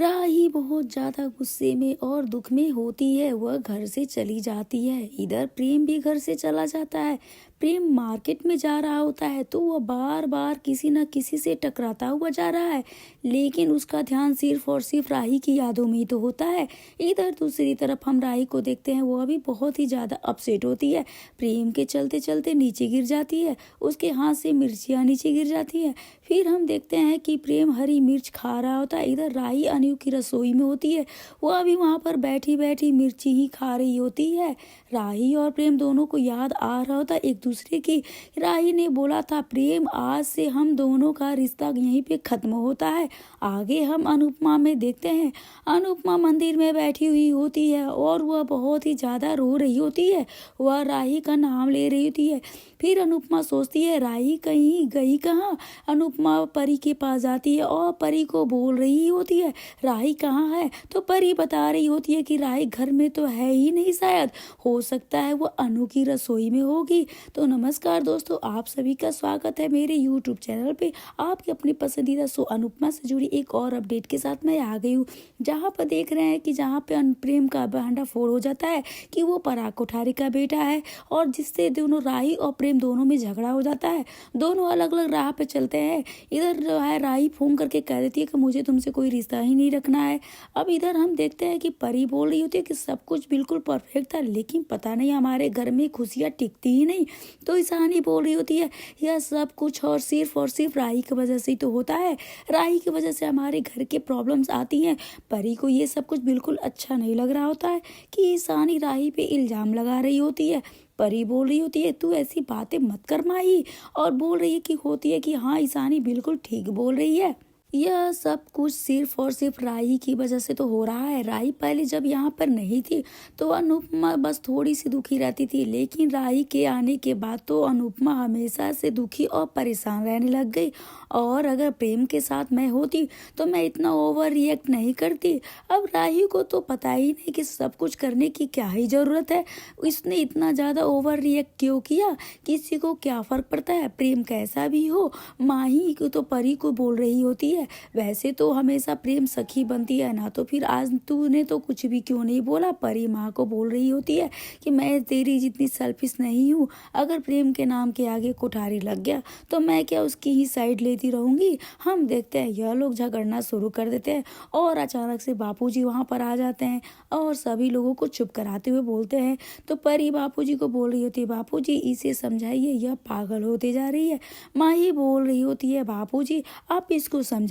राही बहुत ज्यादा गुस्से में और दुख में होती है। वह घर से चली जाती है। इधर प्रेम भी घर से चला जाता है। प्रेम मार्केट में जा रहा होता है तो वह बार बार किसी न किसी से टकराता हुआ जा रहा है, लेकिन उसका ध्यान सिर्फ और सिर्फ राही की यादों में ही तो होता है। इधर दूसरी तरफ हम राही को देखते हैं, वह भी बहुत ही ज्यादा अपसेट होती है। प्रेम के चलते चलते नीचे गिर जाती है, उसके हाथ से मिर्चियाँ नीचे गिर जाती है। फिर हम देखते हैं कि प्रेम हरी मिर्च खा रहा होता है। इधर राही अनु की रसोई में होती है, वह भी वहां पर बैठी बैठी मिर्ची ही खा रही होती है। राही और प्रेम दोनों को याद आ रहा होता एक दूसरे की। राही ने बोला था, प्रेम आज से हम दोनों का रिश्ता यहीं पे खत्म होता है। आगे हम अनुपमा में देखते हैं, अनुपमा मंदिर में बैठी हुई होती है और वह बहुत ही ज्यादा रो रही होती है। वह राही का नाम ले रही होती है। फिर अनुपमा सोचती है, राही कहीं गई कहाँ। अनुपमा परी के पास जाती है और परी को बोल रही होती है, राही कहाँ है। तो परी बता रही होती है कि राही घर में तो है ही नहीं, शायद हो सकता है वो अनु की रसोई में होगी। तो नमस्कार दोस्तों, आप सभी का स्वागत है मेरे यूट्यूब चैनल पे। आपके अपनी पसंदीदा शो अनुपमा से जुड़ी एक और अपडेट के साथ मैं आ गई हूँ, जहाँ पर देख रहे हैं कि जहाँ पे प्रेम का भंडाफोड़ हो जाता है कि वो पराग कोठारी का बेटा है, और जिससे दोनों राही और प्रेम दोनों में झगड़ा हो जाता है। दोनों अलग अलग राह पे चलते हैं। इधर जो है राही फोन करके कह देती है कि मुझे तुमसे कोई रिश्ता ही नहीं रखना है। अब इधर हम देखते हैं कि परी बोल रही होती है कि सब कुछ बिल्कुल परफेक्ट था, लेकिन पता नहीं हमारे घर में खुशियाँ टिकती ही नहीं। तो ईशानी बोल रही होती है, यह सब कुछ और सिर्फ राही की वजह से ही तो होता है। राही की वजह से हमारे घर के प्रॉब्लम्स आती हैं। परी को ये सब कुछ बिल्कुल अच्छा नहीं लग रहा होता है कि ईशानी राही पे इल्जाम लगा रही होती है। परी बोल रही होती है, तू ऐसी बातें मत कर माही, और बोल रही है कि होती है कि हाँ ईशानी बिल्कुल ठीक बोल रही है। यह सब कुछ सिर्फ और सिर्फ राही की वजह से तो हो रहा है। राही पहले जब यहाँ पर नहीं थी तो अनुपमा बस थोड़ी सी दुखी रहती थी, लेकिन राही के आने के बाद तो अनुपमा हमेशा से दुखी और परेशान रहने लग गई। और अगर प्रेम के साथ मैं होती तो मैं इतना ओवर रिएक्ट नहीं करती। अब राही को तो पता ही नहीं कि सब कुछ करने की क्या ही जरूरत है। इसने इतना ज़्यादा ओवर रिएक्ट क्यों किया, किसी को क्या फर्क पड़ता है। प्रेम कैसा भी हो, माही को तो परी को बोल रही होती है। वैसे तो हमेशा प्रेम सखी बनती है ना, तो फिर आज तूने तो कुछ भी क्यों नहीं बोला। परी माँ को बोल रही होती है कि मैं तेरी जितनी सेल्फिश नहीं हूँ। अगर प्रेम के नाम के आगे कोठारी लग गया तो मैं क्या उसकी ही साइड लेती रहूंगी। हम देखते हैं यह लोग झगड़ना शुरू कर देते हैं, और अचानक से बापूजी वहां पर आ जाते हैं और सभी लोगों को चुप कराते हुए बोलते हैं। तो परी बापूजी को बोल रही होती है, बापूजी इसे समझाइए, यह पागल होते जा रही है। माँ ही बोल रही होती है, बापूजी आप इसको समझाइए।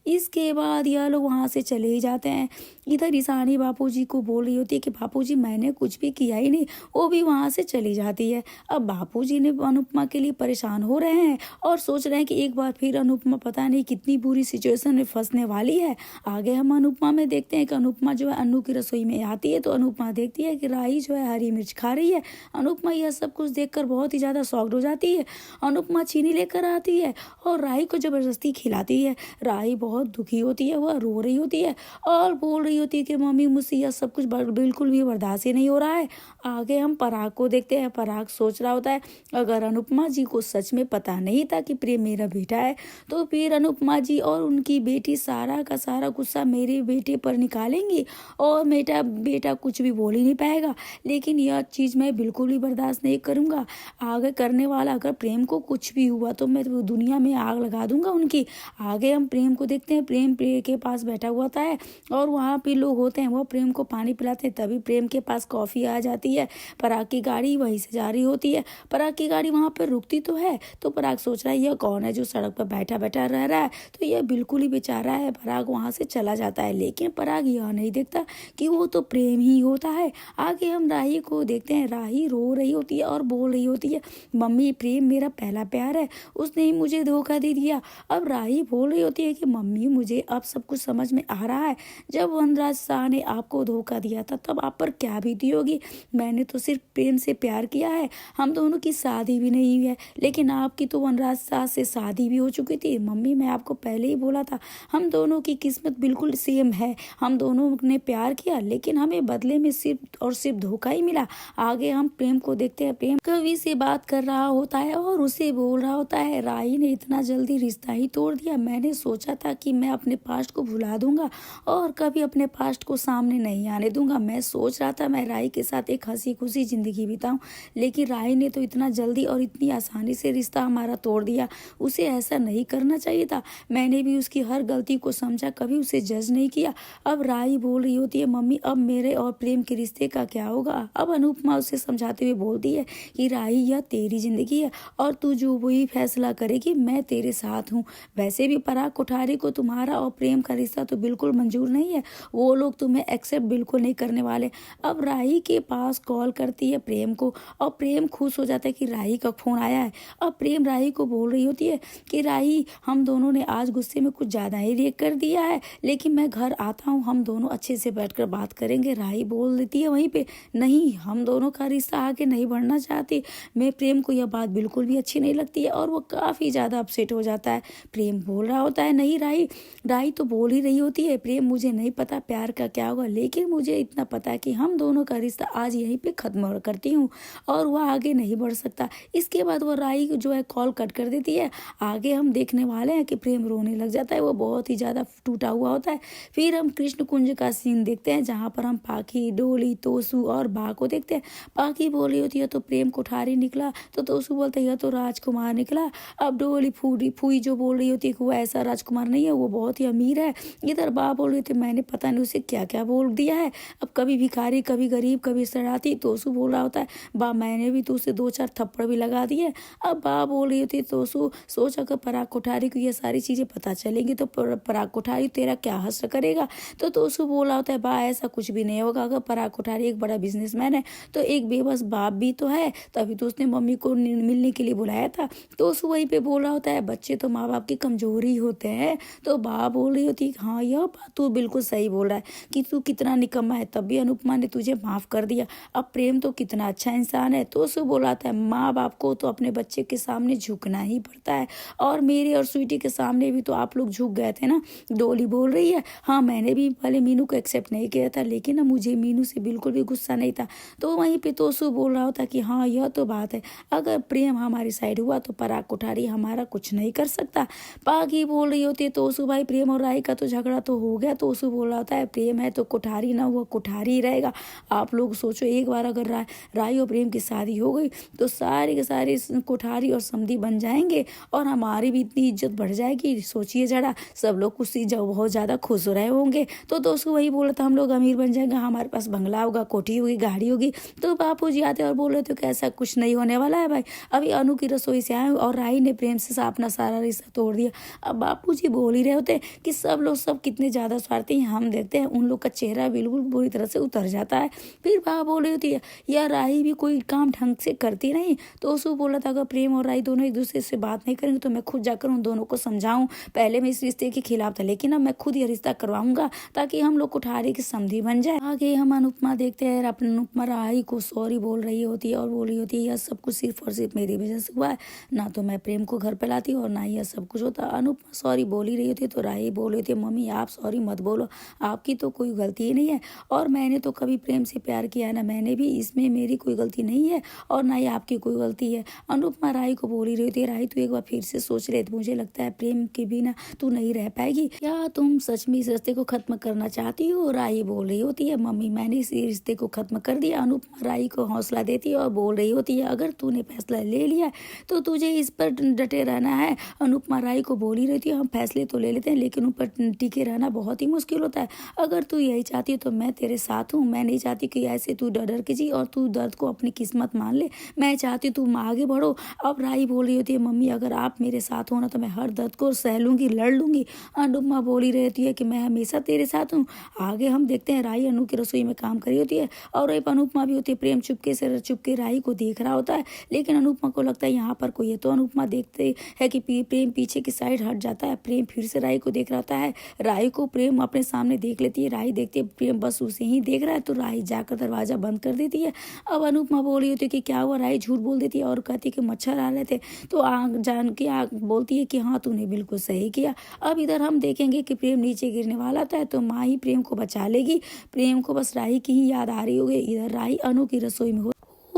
इसके बाद यह लोग वहां से चले ही जाते हैं। इधर ईशानी बापूजी को बोल रही होती है कि बापूजी मैंने कुछ भी किया ही नहीं। वो भी वहां से चली जाती है। अब बापूजी ने अनुपमा के लिए परेशान हो रहे हैं और सोच रहे हैं कि एक बार फिर अनुपमा पता नहीं कितनी बुरी सिचुएशन में फंसने वाली है। आगे हम अनुपमा में देखते हैं कि अनुपमा जो है अनु की रसोई में आती है, तो अनुपमा देखती है कि राही जो है हरी मिर्च खा रही है। अनुपमा यह सब कुछ देखकर बहुत ही ज्यादा शॉक्ड हो जाती है। अनुपमा चीनी लेकर आती है और राही को जबरदस्ती खिलाती है। राही बहुत दुखी होती है, वह रो रही होती है और बोल रही होती है कि मम्मी मुझसे यह सब कुछ बिल्कुल भी बर्दाश्त ही नहीं हो रहा है। आगे हम पराग को देखते हैं। पराग सोच रहा होता है, अगर अनुपमा जी को सच में पता नहीं था कि प्रेम मेरा बेटा है, तो फिर अनुपमा जी और उनकी बेटी सारा का सारा गुस्सा मेरे बेटे पर निकालेंगी और मेरा बेटा कुछ भी बोल ही नहीं पाएगा। लेकिन यह चीज़ मैं बिल्कुल भी बर्दाश्त नहीं करूँगा। आगे करने वाला अगर प्रेम को कुछ भी हुआ तो मैं दुनिया में आग लगा दूंगा उनकी। आगे हम प्रेम को देखते हैं। प्रेम के पास बैठा हुआ होता है और वहाँ पे लोग होते हैं, वो प्रेम को पानी पिलाते हैं। तभी प्रेम के पास कॉफ़ी आ जाती है। पराग की गाड़ी वहीं से जा रही होती है। पराग की गाड़ी वहाँ पर रुकती तो है, तो पराग सोच रहा है यह कौन है जो सड़क पर बैठा बैठा रह रहा है, तो यह बिल्कुल ही बेचारा है। पराग वहाँ से चला जाता है, लेकिन पराग यह नहीं देखता कि वो तो प्रेम ही होता है। आगे हम राही को देखते हैं। राही रो रही होती है और बोल रही होती है, मम्मी प्रेम मेरा पहला प्यार है, उसने ही मुझे धोखा दे दिया। अब राही बोल रही होती है कि मम्मी मुझे अब सब कुछ समझ में आ रहा है। जब वनराज शाह ने आपको धोखा दिया था तब आप पर क्या बीती होगी। मैंने तो सिर्फ प्रेम से प्यार किया है, हम दोनों की शादी भी नहीं हुई है, लेकिन आपकी तो वनराज शाह से शादी भी हो चुकी थी। मम्मी मैं आपको पहले ही बोला था, हम दोनों की किस्मत बिल्कुल सेम है। हम दोनों ने प्यार किया, लेकिन हमें बदले में सिर्फ और सिर्फ धोखा ही मिला। आगे हम प्रेम को देखते हैं। प्रेम कवि से बात कर रहा होता है और उसे बोल रहा होता है, राही ने इतना जल्दी रिश्ता ही तोड़ दिया। मैंने सोचा था कि मैं अपने पास्ट को भुला दूंगा और कभी अपने पास्ट को सामने नहीं आने दूंगा। मैं सोच रहा था मैं राही के साथ एक हंसी खुशी ज़िंदगी बिताऊं, लेकिन राही ने तो इतना जल्दी और इतनी आसानी से रिश्ता हमारा तोड़ दिया। उसे ऐसा नहीं करना चाहिए था। मैंने भी उसकी हर गलती को समझा, कभी उसे जज नहीं किया। अब राही बोल रही होती है, मम्मी अब मेरे और प्रेम के रिश्ते का क्या होगा। अब अनुपमा उसे समझाते हुए बोलती है कि राही यह तेरी ज़िंदगी है और तू जो वही फैसला करेगी, मैं तेरे साथ हूँ। वैसे भी पराग कोठारी को तुम्हारा और प्रेम का रिश्ता तो बिल्कुल मंजूर नहीं है। वो लोग तुम्हें एक्सेप्ट बिल्कुल नहीं करने वाले। अब राही के पास कॉल करती है प्रेम को और प्रेम खुश हो जाता है कि राही का फ़ोन आया है। अब प्रेम राही को बोल रही होती है कि राही, हम दोनों ने आज गुस्से में कुछ ज़्यादा ही रिएक्ट कर दिया है, लेकिन मैं घर आता हूँ, हम दोनों अच्छे से बैठकर बात करेंगे। राही बोल देती है वहीं पे, नहीं, हम दोनों का रिश्ता आगे नहीं बढ़ना चाहती। मैं प्रेम को यह बात बिल्कुल भी अच्छी नहीं लगती है और वो काफ़ी ज़्यादा अपसेट हो जाता है। प्रेम बोल रहा होता है, नहीं राही, राही तो बोल ही रही होती है, प्रेम मुझे नहीं पता प्यार का क्या होगा, लेकिन मुझे इतना पता है कि हम दोनों का रिश्ता आज यहीं पे ख़त्म करती हूँ और वह आगे नहीं बढ़ सकता। इसके बाद वो राही जो है कॉल कट कर देती है। आगे हम देखने वाले हैं कि प्रेम रोने लग जाता है, वो बहुत ही ज़्यादा टूटा हुआ होता है। फिर हम कृष्ण कुंज का सीन देखते हैं जहाँ पर हम पाखी, डोली, तोसू और बा को देखते हैं। पाखी बोल रही होती है तो प्रेम कोठारी निकला, तो तोसू बोलता है यह तो राजकुमार निकला। अब डोली फूई जो बोल रही होती है कि वो ऐसा राजकुमार नहीं है, वो बहुत ही अमीर है। इधर बा बोल रही थी मैंने पता नहीं उसे क्या क्या बोल दिया है, अब कभी भिखारी, कभी गरीब, कभी शरारती। तोसू बोल रहा होता है बा मैंने भी तो उसे 2-4 थप्पड़ भी लगा दिए। अब बा बोल रही होती है तोसू, सोच अगर पराग कोठारी को ये सारी चीज़ें पता चलेंगी तो पराग कोठारी तेरा क्या हश्र करेगा। तो तोसू बोला होता है बा ऐसा कुछ भी नहीं होगा, अगर पराग कोठारी एक बड़ा बिजनेसमैन है तो एक बेबस बाप भी तो है, तभी तो उसने मम्मी को मिलने के लिए बुलाया था। तो उस वहीं पे बोल रहा होता है बच्चे तो माँ बाप की कमजोरी होते हैं। तो बाप बोल रही होती हाँ यह बात तू बिल्कुल सही बोल रहा है कि तू कितना निकम्मा है, तब भी अनुपमा ने तुझे माफ़ कर दिया। अब प्रेम तो कितना अच्छा इंसान है। तो उसको बोला था माँ बाप को तो अपने बच्चे के सामने झुकना ही पड़ता है, और मेरे और स्वीटी के सामने भी तो आप लोग झुक गए थे ना। डोली बोल रही है हाँ मैंने भी पहले मीनू को एक्सेप्ट नहीं किया था, लेकिन ना मुझे मीनू से बिल्कुल भी गुस्सा नहीं था। तो वहीं पे तोसू बोल रहा होता कि हाँ यह तो बात है, अगर प्रेम हमारी साइड हुआ तो पराग कोठारी हमारा कुछ नहीं कर सकता। पागी बोल रही होती है तोसू भाई प्रेम और राही का तो झगड़ा तो हो गया। तोसू बोल रहा होता है प्रेम है तो कोठारी ना हुआ कोठारी ही रहेगा। आप लोग सोचो एक बार अगर राही और प्रेम की शादी हो गई तो सारे के सारे कोठारी और समधी बन जाएंगे और हमारी भी इतनी इज्जत बढ़ जाएगी, सोचिए जरा, सब लोग उससे बहुत ज़्यादा खुश हो रहे होंगे। तो दोस्तों वही बोल रहा था हम लोग अमीर बन जाएंगे, हमारे पास बंगला होगा, कोठी होगी, गाड़ी होगी। तो बापू जी आते और बोल रहे थे कि ऐसा कुछ नहीं होने वाला है भाई, अभी अनु की रसोई से आए और राही ने प्रेम से अपना सारा रिश्ता तोड़ दिया। अब बापू जी बोल ही रहे होते कि सब लोग सब कितने ज़्यादा स्वार्थी हैं। हम देखते हैं उन लोग का चेहरा बिल्कुल बुरी तरह से उतर जाता है। फिर बाबा बोल रही होती है यार राही भी कोई काम ढंग से करती नहीं। तो उसको बोला था अगर प्रेम और राही दोनों एक दूसरे से बात नहीं करेंगे तो मैं खुद जाकर उन दोनों को समझाऊं। पहले मैं इस रिश्ते के खिलाफ था, लेकिन अब मैं खुद ये रिश्ता करवाऊंगा ताकि हम लोग कोठारी की समधी बन जाए। आगे हम अनुपमा देखते हैं, अपने अनुपमा राही को सॉरी बोल रही होती है और बोल रही होती है यह सब कुछ सिर्फ और सिर्फ मेरी वजह से हुआ है, ना तो मैं प्रेम को घर पे लाती और ना ही यह सब कुछ होता। अनुपमा सॉरी बोल ही रही होती है तो राही बोल रही थी मम्मी आप सॉरी मत बोलो, आपकी तो कोई गलती ही नहीं है और मैंने तो कभी प्रेम से प्यार किया है ना, मैंने भी, इसमें मेरी कोई गलती नहीं है और ना ही आपकी कोई गलती है। अनुपमा राही को बोल ही रही थी राही तू एक बार फिर से सोच रहे थे, मुझे लगता है प्रेम के बिना तू नहीं रह पाएगी, क्या तुम सच में इस रिश्ते को खत्म करना चाहती हो। राही बोल रही होती है मम्मी मैंने इस रिश्ते को खत्म कर दिया। अनुपमा राही को हौसला देती है और बोल रही होती है अगर तूने फैसला ले लिया तो तुझे इस पर डटे रहना है। अनुपमा राही को बोल ही रही थी हम फैसले तो ले लेते हैं लेकिन ऊपर टिके रहना बहुत ही मुश्किल होता है। अगर तू यही चाहती है तो मैं तेरे साथ हूँ, मैं नहीं चाहती कि ऐसे तू डर के जी और तू दर्द को अपनी किस्मत मान ले, मैं चाहती हूँ तुम आगे बढ़ो। अब राही बोल रही होती है मम्मी अगर आप मेरे साथ हो ना तो मैं हर दर्द को सह लूंगी, लड़ लूंगी। अनुपमा बोली रहती है कि मैं हमेशा तेरे साथ हूँ। आगे हम देखते हैं राही अनु की रसोई में काम करी होती है और एक अनुपमा भी होती है। प्रेम चुपके राही को देख रहा होता है लेकिन अनुपमा को लगता है यहाँ पर कोई है, तो अनुपमा देखते है कि प्रेम पीछे की साइड हट जाता है। प्रेम फिर से राही को देख रहा होता है, राही को प्रेम अपने सामने देख लेती है। राही देखती है प्रेम बस उसे ही देख रहा है तो राही जाकर दरवाजा बंद कर देती है। अब अनुपमा बोल रही होती है कि क्या हुआ, राही झूठ बोल देती है और कहती है कि मच्छर आ रहे थे, तो आग जान के आग बोलती है कि हाँ तूने बिल्कुल सही किया। अब इधर हम देखेंगे कि प्रेम नीचे गिरने वाला था तो माँ ही प्रेम को बचा लेगी, प्रेम को बस राही की ही याद आ रही होगी। इधर राही अनु की रसोई में हो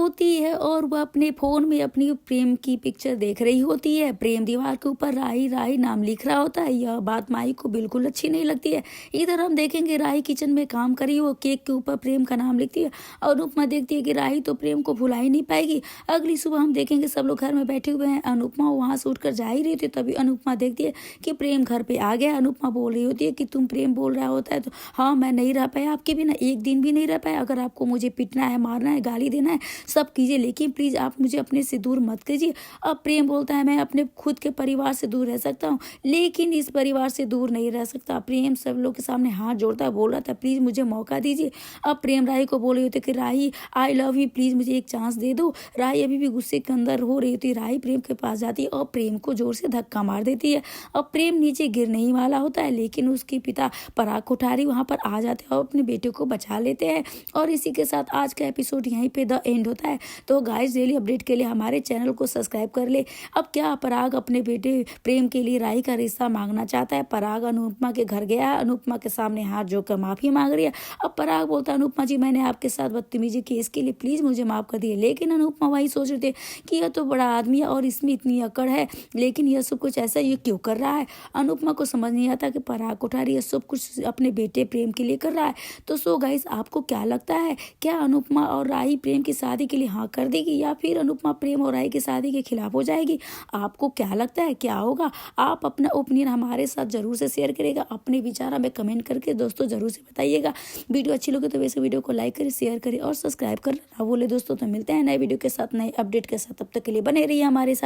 होती है और वह अपने फ़ोन में अपनी प्रेम की पिक्चर देख रही होती है। प्रेम दीवार के ऊपर राही राही नाम लिख रहा होता है। यह बात माही को बिल्कुल अच्छी नहीं लगती है। इधर हम देखेंगे राही किचन में काम करी, वो केक के ऊपर प्रेम का नाम लिखती है। अनुपमा देखती है कि राही तो प्रेम को भुला ही नहीं पाएगी। अगली सुबह हम देखेंगे सब लोग घर में बैठे हुए हैं। अनुपमा वहाँ से उठकर जा ही रही थी, तभी अनुपमा देखती है कि प्रेम घर पे आ गया। अनुपमा बोल रही होती है कि तुम प्रेम बोल रहा होता है तो हाँ, मैं नहीं रह पाया आपके बिना, एक दिन भी नहीं रह पाया। अगर आपको मुझे पीटना है, मारना है, गाली देना है, सब कीजिए, लेकिन प्लीज़ आप मुझे अपने से दूर मत कीजिए। अब प्रेम बोलता है मैं अपने खुद के परिवार से दूर रह सकता हूँ, लेकिन इस परिवार से दूर नहीं रह सकता। प्रेम सब लोग के सामने हाथ जोड़ता बोल रहा था प्लीज़ मुझे मौका दीजिए। अब प्रेम राही को बोल रही होती कि राही आई लव यू, प्लीज़ मुझे एक चांस दे दो। राही अभी भी गुस्से के अंदर हो रही होती। राही प्रेम के पास जाती है और प्रेम को जोर से धक्का मार देती है। अब प्रेम नीचे गिरने ही वाला होता है, लेकिन उसके पिता पराग कोठारी वहाँ पर आ जाते हैं और अपने बेटे को बचा लेते हैं। और इसी के साथ आज का एपिसोड यहीं पे द एंड होता है। तो गाइस डेली अपडेट के लिए हमारे चैनल को सब्सक्राइब कर ले। अब क्या पराग अपने बेटे प्रेम के लिए राही का रिश्ता मांगना चाहता है। पराग अनुपमा के घर गया है, अनुपमा के सामने हाथ जोड़कर माफ़ी मांग रही है। अब पराग बोलता है अनुपमा जी मैंने आपके साथ बदतमीजी की, इसके लिए प्लीज़ मुझे माफ़ कर दिए। लेकिन अनुपमा वही सोच रहे थे कि यह तो बड़ा आदमी है और इसमें इतनी अकड़ है, लेकिन यह सब कुछ ऐसा ये क्यों कर रहा है। अनुपमा को समझ नहीं आता कि पराग कोठारी यह सब कुछ अपने बेटे प्रेम के लिए कर रहा है। तो सो गाइस आपको क्या लगता है, क्या अनुपमा और राही प्रेम की शादी के लिए हाँ कर देगी या फिर अनुपमा प्रेम और राही की शादी के खिलाफ हो जाएगी। आपको क्या लगता है क्या होगा। आप अपना ओपिनियन हमारे साथ जरूर से शेयर करेगा। अपने विचार हमें कमेंट करके दोस्तों जरूर से बताइएगा। वीडियो अच्छी लगे तो वैसे वीडियो को लाइक करें, शेयर करें और सब्सक्राइब करना ना भूले दोस्तों। तो मिलते हैं नए वीडियो के साथ, नए अपडेट के साथ। तब तक के लिए बने रहिए हमारे साथ।